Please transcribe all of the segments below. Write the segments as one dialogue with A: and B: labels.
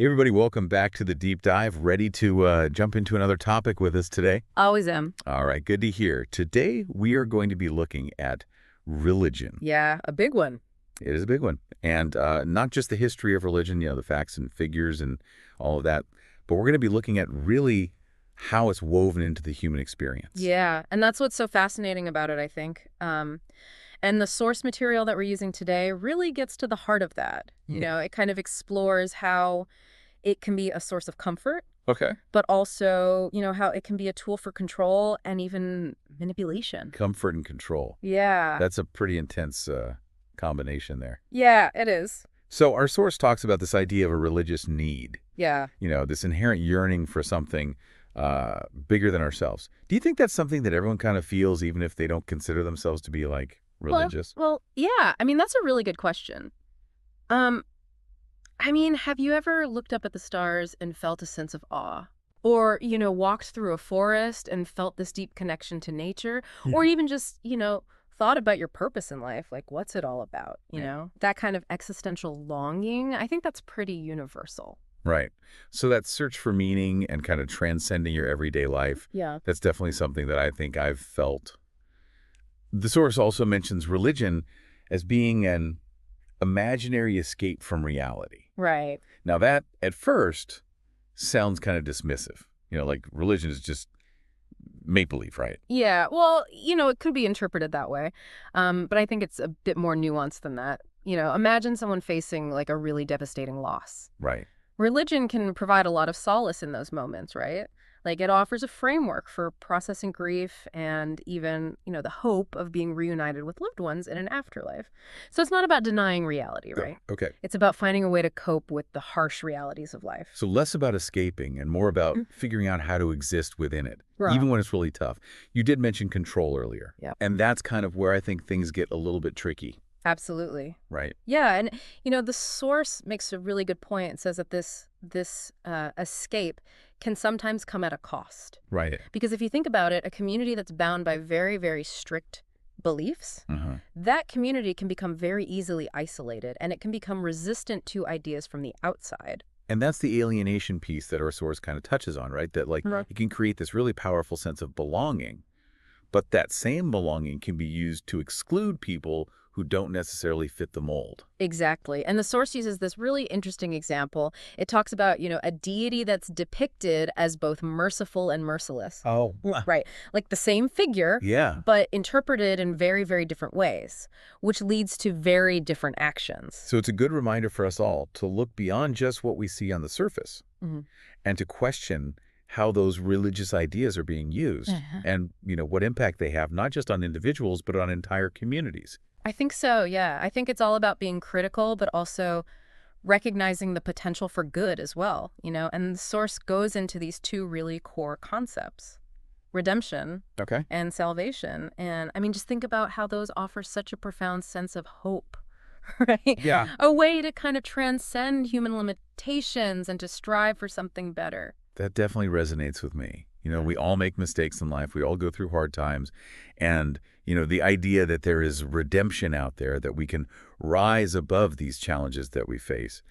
A: Hey, everybody, welcome back to the deep dive. Ready to jump into another topic with us today?
B: Always am.
A: All right, good to hear. Today, we are going to be looking at religion.
B: Yeah, a big one.
A: It is a big one. And not just the history of religion, the facts and figures and all of that, but we're going to be looking at really how it's woven into the human experience.
B: Yeah, and that's what's so fascinating about it, I think. And the source material that we're using today really gets to the heart of that. It kind of explores how it can be a source of comfort,
A: Okay.
B: but also, how it can be a tool for control and even manipulation.
A: Comfort and control.
B: Yeah.
A: That's a pretty intense combination there.
B: Yeah, it is.
A: So our source talks about this idea of a religious need.
B: Yeah.
A: This inherent yearning for something bigger than ourselves. Do you think that's something that everyone kind of feels, even if they don't consider themselves to be, like, religious?
B: Well, yeah. I mean, that's a really good question. Have you ever looked up at the stars and felt a sense of awe? Or, walked through a forest and felt this deep connection to nature?
A: Yeah.
B: Or even just, thought about your purpose in life? Like, what's it all about? That kind of existential longing, I think that's pretty universal.
A: Right. So that search for meaning and kind of transcending your everyday life,
B: Yeah.
A: that's definitely something that I think I've felt. The source also mentions religion as being an imaginary escape from reality.
B: Right.
A: Now that, at first, sounds kind of dismissive. Like religion is just make-believe, right?
B: Yeah. Well, it could be interpreted that way. But I think it's a bit more nuanced than that. Imagine someone facing like a really devastating loss.
A: Right.
B: Religion can provide a lot of solace in those moments, right? Like it offers a framework for processing grief and even, the hope of being reunited with loved ones in an afterlife. So it's not about denying reality, right?
A: Okay.
B: It's about finding a way to cope with the harsh realities of life.
A: So less about escaping and more about figuring out how to exist within it,
B: Right.
A: even when it's really tough. You did mention control earlier.
B: Yeah.
A: And that's kind of where I think things get a little bit tricky.
B: Absolutely.
A: Right.
B: Yeah, and the source makes a really good point. It says that this escape can sometimes come at a cost.
A: Right.
B: Because if you think about it, a community that's bound by very, very strict beliefs, that community can become very easily isolated, and it can become resistant to ideas from the outside.
A: And that's the alienation piece that our source kind of touches on, right? That it can create this really powerful sense of belonging, but that same belonging can be used to exclude people who don't necessarily fit the mold.
B: Exactly. And the source uses this really interesting example. It talks about, a deity that's depicted as both merciful and merciless.
A: Oh.
B: Right. Like the same figure,
A: Yeah.
B: but interpreted in very, very different ways, which leads to very different actions.
A: So it's a good reminder for us all to look beyond just what we see on the surface and to question how those religious ideas are being used and, what impact they have, not just on individuals, but on entire communities.
B: I think so, yeah. I think it's all about being critical, but also recognizing the potential for good as well, and the source goes into these two really core concepts, redemption and salvation. And just think about how those offer such a profound sense of hope, right?
A: Yeah.
B: A way to kind of transcend human limitations and to strive for something better.
A: That definitely resonates with me. We all make mistakes in life. We all go through hard times. And, the idea that there is redemption out there, that we can rise above these challenges that we face,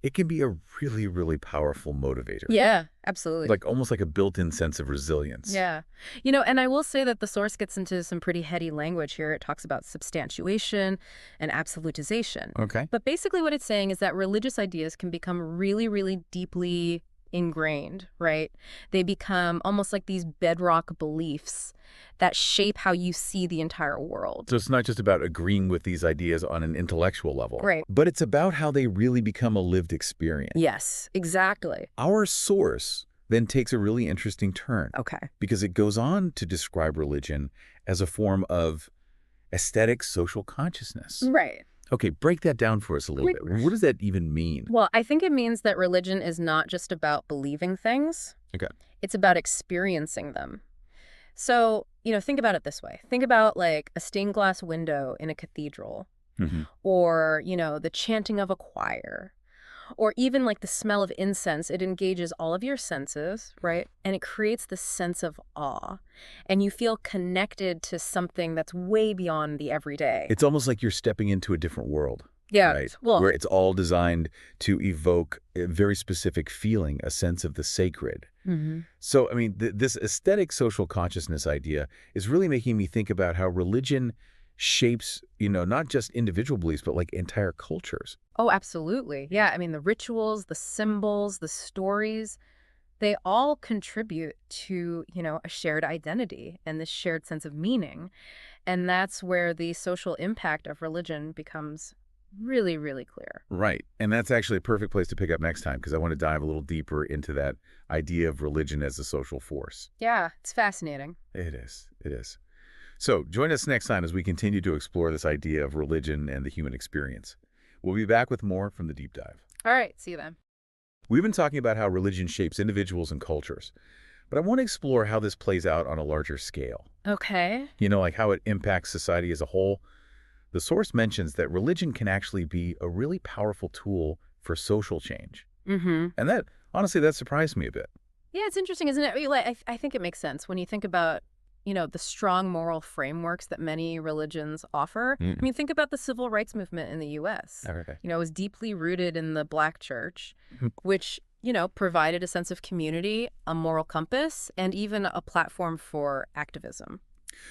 A: it can be a really, really powerful motivator.
B: Yeah, absolutely.
A: Like almost like a built-in sense of resilience.
B: Yeah. And I will say that the source gets into some pretty heady language here. It talks about substantiation and absolutization.
A: Okay.
B: But basically what it's saying is that religious ideas can become really, really deeply ingrained, right? They become almost like these bedrock beliefs that shape how you see the entire world.
A: So it's not just about agreeing with these ideas on an intellectual level.
B: Right.
A: But it's about how they really become a lived experience.
B: Yes, exactly.
A: Our source then takes a really interesting turn.
B: Okay.
A: Because it goes on to describe religion as a form of aesthetic social consciousness.
B: Right.
A: Okay, break that down for us a little bit. What does that even mean?
B: Well, I think it means that religion is not just about believing things.
A: Okay.
B: It's about experiencing them. So, think about it this way. Think about like a stained glass window in a cathedral or, the chanting of a choir or even like the smell of incense. It engages all of your senses, right? And it creates this sense of awe. And you feel connected to something that's way beyond the everyday.
A: It's almost like you're stepping into a different world.
B: Yeah.
A: right?
B: Well,
A: Where it's all designed to evoke a very specific feeling, a sense of the sacred.
B: mhm.
A: So, I mean, this aesthetic social consciousness idea is really making me think about how religion shapes, not just individual beliefs, but like entire cultures.
B: Oh, absolutely. Yeah. I mean, the rituals, the symbols, the stories, they all contribute to, a shared identity and this shared sense of meaning. And that's where the social impact of religion becomes really, really clear.
A: Right. And that's actually a perfect place to pick up next time because I want to dive a little deeper into that idea of religion as a social force.
B: Yeah, it's fascinating.
A: It is. It is. So join us next time as we continue to explore this idea of religion and the human experience. We'll be back with more from the deep dive.
B: All right. See you then.
A: We've been talking about how religion shapes individuals and cultures, but I want to explore how this plays out on a larger scale.
B: Okay.
A: Like how it impacts society as a whole. The source mentions that religion can actually be a really powerful tool for social change.
B: Mm-hmm.
A: And honestly, that surprised me a bit.
B: Yeah, it's interesting, isn't it? I think it makes sense when you think about, the strong moral frameworks that many religions offer. I mean, think about the civil rights movement in the U.S.
A: Okay.
B: It was deeply rooted in the Black church,
A: Mhm.
B: which, provided a sense of community, a moral compass, and even a platform for activism.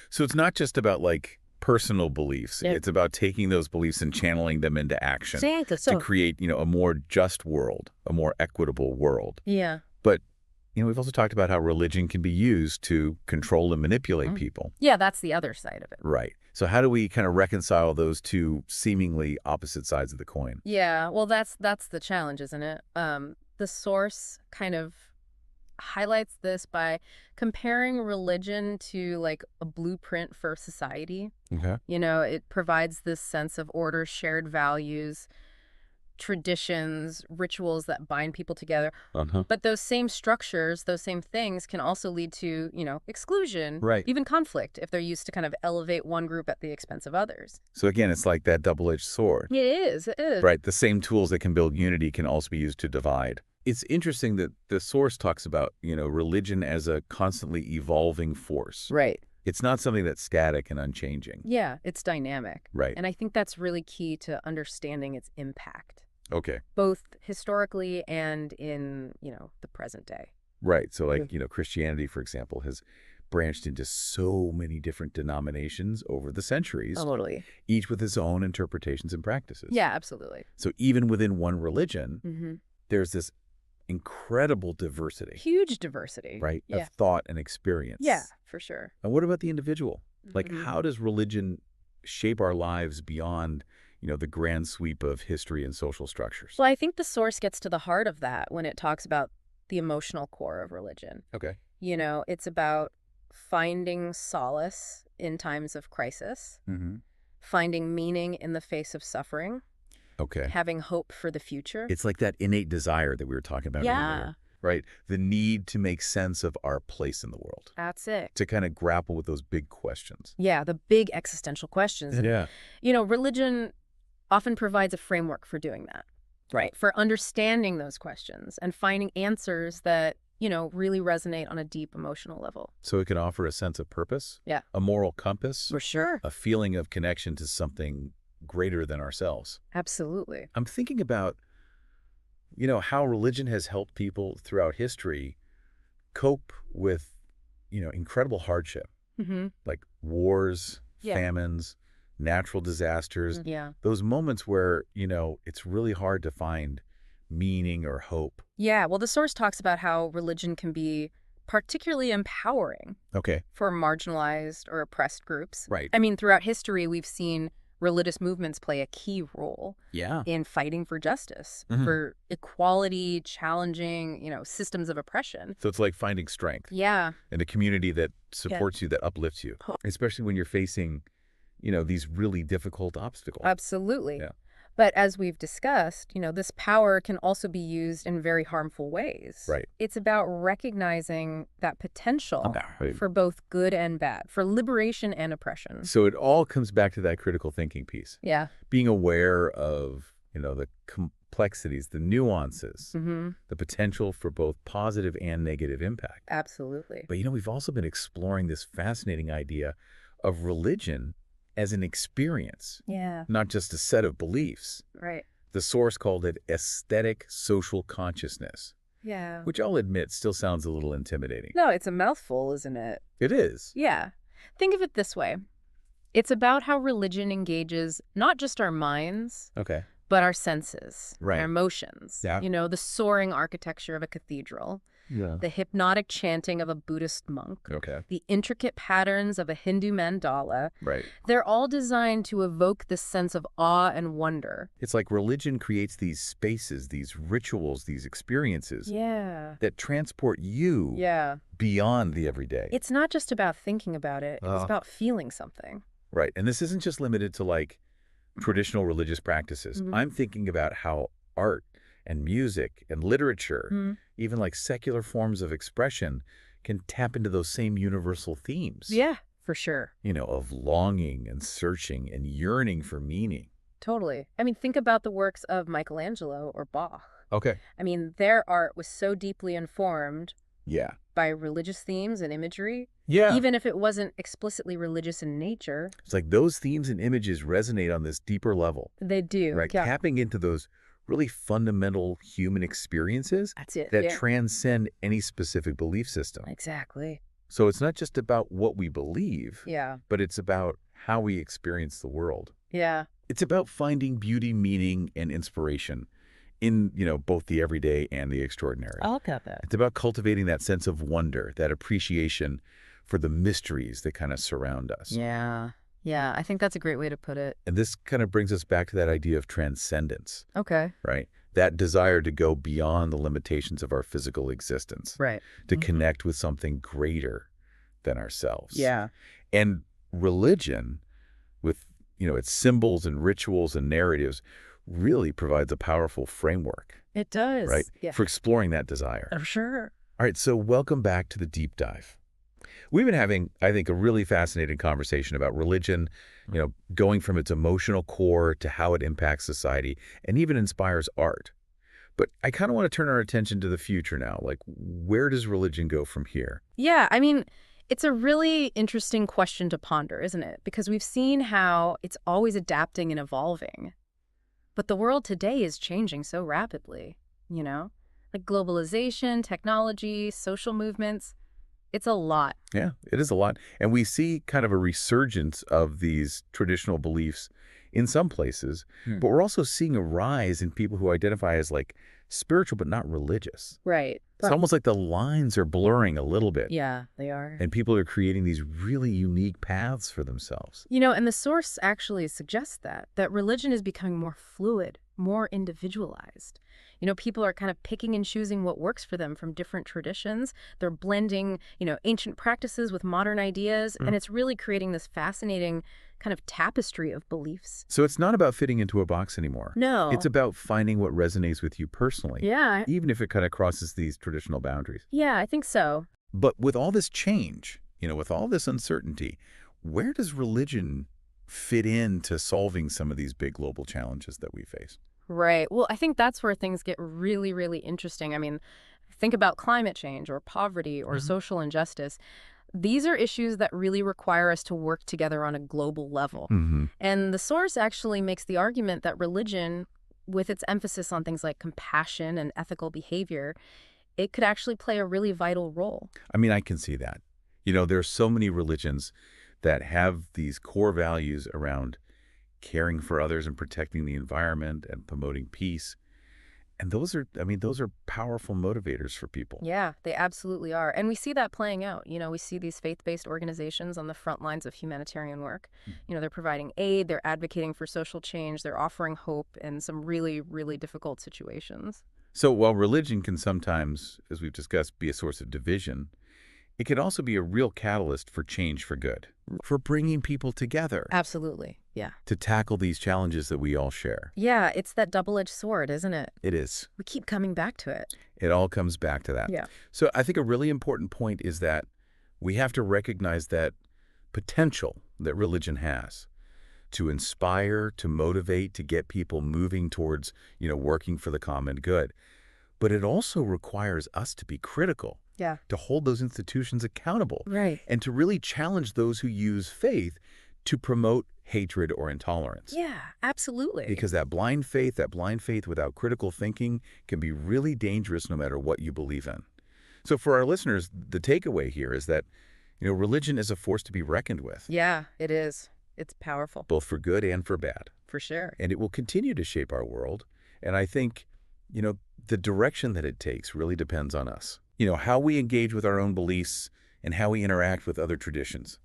A: So it's not just about like personal beliefs.
B: Yeah.
A: It's about taking those beliefs and channeling them into action
B: Exactly.
A: to create, a more just world, a more equitable world.
B: Yeah.
A: But, we've also talked about how religion can be used to control and manipulate people.
B: Yeah, that's the other side of it.
A: Right. So how do we kind of reconcile those two seemingly opposite sides of the coin?
B: Yeah, well, that's the challenge, isn't it? The source kind of highlights this by comparing religion to like a blueprint for society.
A: Okay.
B: It provides this sense of order, shared values, traditions, rituals that bind people together.
A: Uh-huh.
B: But those same structures, those same things can also lead to, exclusion,
A: Right.
B: even conflict if they're used to kind of elevate one group at the expense of others.
A: So again, it's like that double-edged sword.
B: It is. It is.
A: Right. The same tools that can build unity can also be used to divide. It's interesting that the source talks about, religion as a constantly evolving force.
B: Right.
A: It's not something that's static and unchanging.
B: Yeah, it's dynamic.
A: Right.
B: And I think that's really key to understanding its impact,
A: Okay.
B: both historically and in, the present day.
A: Right. So like, Christianity, for example, has branched into so many different denominations over the centuries,
B: Totally.
A: each with its own interpretations and practices.
B: Yeah, absolutely.
A: So even within one religion,
B: Mm-hmm.
A: there's this incredible diversity,
B: Huge diversity.
A: right,
B: Yeah.
A: of thought and experience.
B: Yeah, for sure.
A: And what about the individual? Like,
B: Mhm.
A: how does religion shape our lives beyond, the grand sweep of history and social structures?
B: Well, I think the source gets to the heart of that when it talks about the emotional core of religion.
A: Okay.
B: It's about finding solace in times of crisis,
A: Mm-hmm.
B: finding meaning in the face of suffering,
A: Okay.
B: having hope for the future.
A: It's like that innate desire that we were talking about
B: Yeah.
A: earlier, right? The need to make sense of our place in the world,
B: That's it.
A: to kind of grapple with those big questions.
B: Yeah, the big existential questions. And,
A: Yeah.
B: religion often provides a framework for doing that, right? For understanding those questions and finding answers that, really resonate on a deep emotional level.
A: So it can offer a sense of purpose,
B: Yeah.
A: a moral compass,
B: For sure.
A: a feeling of connection to something greater than ourselves.
B: Absolutely.
A: I'm thinking about, how religion has helped people throughout history cope with, incredible hardship,
B: Mm-hmm.
A: like wars,
B: Yeah.
A: famines, natural disasters,
B: Yeah.
A: those moments where, it's really hard to find meaning or hope.
B: Yeah. Well, the source talks about how religion can be particularly empowering
A: Okay.
B: for marginalized or oppressed groups.
A: Right.
B: I mean, throughout history, we've seen religious movements play a key role
A: Yeah.
B: in fighting for justice,
A: Mhm.
B: for equality, challenging, systems of oppression.
A: So it's like finding strength
B: Yeah.
A: in a community that supports you, that uplifts you, especially when you're facing, these really difficult obstacles.
B: Absolutely.
A: Yeah.
B: But as we've discussed, this power can also be used in very harmful ways.
A: Right.
B: It's about recognizing that potential
A: Right.
B: for both good and bad, for liberation and oppression.
A: So it all comes back to that critical thinking piece.
B: Yeah.
A: Being aware of, the complexities, the nuances,
B: Mm-hmm.
A: the potential for both positive and negative impact.
B: Absolutely.
A: But, we've also been exploring this fascinating idea of religion as an experience,
B: Yeah.
A: not just a set of beliefs.
B: Right.
A: The source called it aesthetic social consciousness,
B: Yeah.
A: which I'll admit still sounds a little intimidating.
B: No, it's a mouthful, isn't it?
A: It is.
B: Yeah. Think of it this way. It's about how religion engages not just our minds,
A: Okay.
B: but our senses,
A: Right.
B: our emotions.
A: Yeah.
B: You know, the soaring architecture of a cathedral,
A: Yeah.
B: the hypnotic chanting of a Buddhist monk,
A: Okay.
B: the intricate patterns of a Hindu mandala.
A: Right.
B: They're all designed to evoke this sense of awe and wonder.
A: It's like religion creates these spaces, these rituals, these experiences
B: Yeah.
A: that transport you
B: Yeah.
A: beyond the everyday.
B: It's not just about thinking about it. It's about feeling something.
A: Right. And this isn't just limited to like traditional religious practices.
B: Mhm.
A: I'm thinking about how art and music and literature,
B: Mhm.
A: even like secular forms of expression, can tap into those same universal themes.
B: Yeah, for sure.
A: You know, of longing and searching and yearning for meaning.
B: Totally. I mean, think about the works of Michelangelo or Bach.
A: Okay.
B: I mean, their art was so deeply informed
A: Yeah.
B: by religious themes and imagery,
A: Yeah.
B: even if it wasn't explicitly religious in nature.
A: It's like those themes and images resonate on this deeper level,
B: They do.
A: right?
B: Yeah.
A: Tapping into those really fundamental human experiences
B: That's it.
A: that
B: Yeah.
A: transcend any specific belief system.
B: Exactly.
A: So it's not just about what we believe,
B: Yeah.
A: but it's about how we experience the world.
B: Yeah.
A: It's about finding beauty, meaning, and inspiration in, both the everyday and the extraordinary.
B: I'll cut that.
A: It's about cultivating that sense of wonder, that appreciation for the mysteries that kind of surround us.
B: Yeah. Yeah. I think that's a great way to put it.
A: And this kind of brings us back to that idea of transcendence,
B: Okay.
A: right? That desire to go beyond the limitations of our physical existence,
B: Right.
A: to connect with something greater than ourselves.
B: Yeah.
A: And religion, with, its symbols and rituals and narratives, really provides a powerful framework,
B: It does.
A: right?
B: Yeah.
A: For exploring that desire.
B: For sure.
A: All right, so welcome back to the deep dive. We've been having, I think, a really fascinating conversation about religion, going from its emotional core to how it impacts society and even inspires art. But I kind of want to turn our attention to the future now. Like, where does religion go from here?
B: Yeah. I mean, it's a really interesting question to ponder, isn't it? Because we've seen how it's always adapting and evolving. But the world today is changing so rapidly, Like globalization, technology, social movements. It's a lot.
A: Yeah, it is a lot. And we see kind of a resurgence of these traditional beliefs in some places, but we're also seeing a rise in people who identify as like spiritual but not religious.
B: Right.
A: It's almost like the lines are blurring a little bit.
B: Yeah, they are.
A: And people are creating these really unique paths for themselves.
B: And the source actually suggests that religion is becoming more fluid, more individualized. People are kind of picking and choosing what works for them from different traditions. They're blending, ancient practices with modern ideas, and it's really creating this fascinating kind of tapestry of beliefs.
A: So it's not about fitting into a box anymore.
B: No.
A: It's about finding what resonates with you personally.
B: Yeah.
A: Even if it kind of crosses these traditional boundaries.
B: Yeah, I think so.
A: But with all this change, with all this uncertainty, where does religion fit into solving some of these big global challenges that we face?
B: Right. Well, I think that's where things get really, really interesting. I mean, think about climate change or poverty or social injustice. These are issues that really require us to work together on a global level. And the source actually makes the argument that religion, with its emphasis on things like compassion and ethical behavior, it could actually play a really vital role.
A: I mean, I can see that. There's so many religions that have these core values around caring for others and protecting the environment and promoting peace. And those are powerful motivators for people.
B: Yeah, they absolutely are. And we see that playing out. We see these faith-based organizations on the front lines of humanitarian work. They're providing aid, they're advocating for social change, they're offering hope in some really, really difficult situations.
A: So while religion can sometimes, as we've discussed, be a source of division, it can also be a real catalyst for change for good, for bringing people together.
B: Absolutely. Yeah.
A: To tackle these challenges that we all share.
B: Yeah, it's that double-edged sword, isn't it?
A: It is.
B: We keep coming back to it.
A: It all comes back to that.
B: Yeah.
A: So I think a really important point is that we have to recognize that potential that religion has to inspire, to motivate, to get people moving towards, working for the common good. But it also requires us to be critical.
B: Yeah.
A: To hold those institutions accountable.
B: Right.
A: And to really challenge those who use faith to promote hatred or intolerance.
B: Yeah, absolutely.
A: Because that blind faith without critical thinking can be really dangerous no matter what you believe in. So for our listeners, the takeaway here is that, religion is a force to be reckoned with,
B: Yeah, it is. It's powerful.
A: both for good and for bad.
B: For sure.
A: And it will continue to shape our world. And I think, the direction that it takes really depends on us. How we engage with our own beliefs and how we interact with other traditions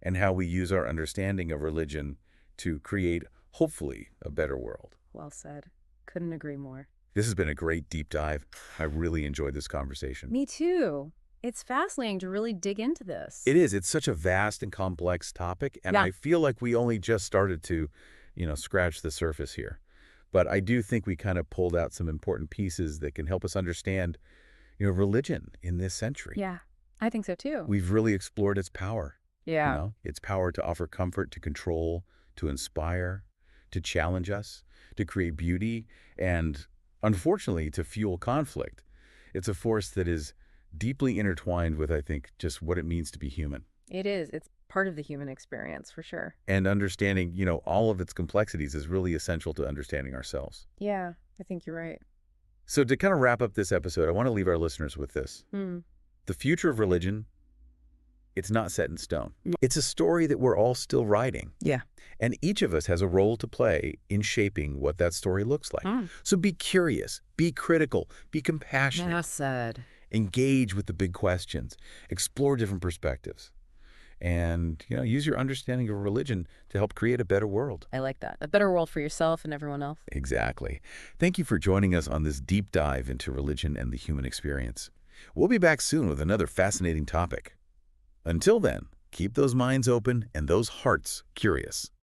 A: and how we use our understanding of religion to create, hopefully, a better world.
B: Well said. Couldn't agree more.
A: This has been a great deep dive. I really enjoyed this conversation.
B: Me too. It's fascinating to really dig into this.
A: It is. It's such a vast and complex topic, and
B: Yeah.
A: I feel like we only just started to, scratch the surface here. But I do think we kind of pulled out some important pieces that can help us understand, religion in this century.
B: Yeah, I think so too.
A: We've really explored its power.
B: Yeah.
A: Its power to offer comfort, to control, to inspire, to challenge us, to create beauty, and unfortunately, to fuel conflict. It's a force that is deeply intertwined with, I think, just what it means to be human.
B: It is. It's part of the human experience, for sure.
A: And understanding, all of its complexities is really essential to understanding ourselves.
B: Yeah, I think you're right.
A: So to kind of wrap up this episode, I want to leave our listeners with this. The future of religion, it's not set in stone. It's a story that we're all still writing.
B: Yeah.
A: And each of us has a role to play in shaping what that story looks like. So be curious, be critical, be compassionate.
B: Well said.
A: Engage with the big questions, explore different perspectives, and use your understanding of religion to help create a better world.
B: I like that. A better world for yourself and everyone else.
A: Exactly. Thank you for joining us on this deep dive into religion and the human experience. We'll be back soon with another fascinating topic. Until then, keep those minds open and those hearts curious.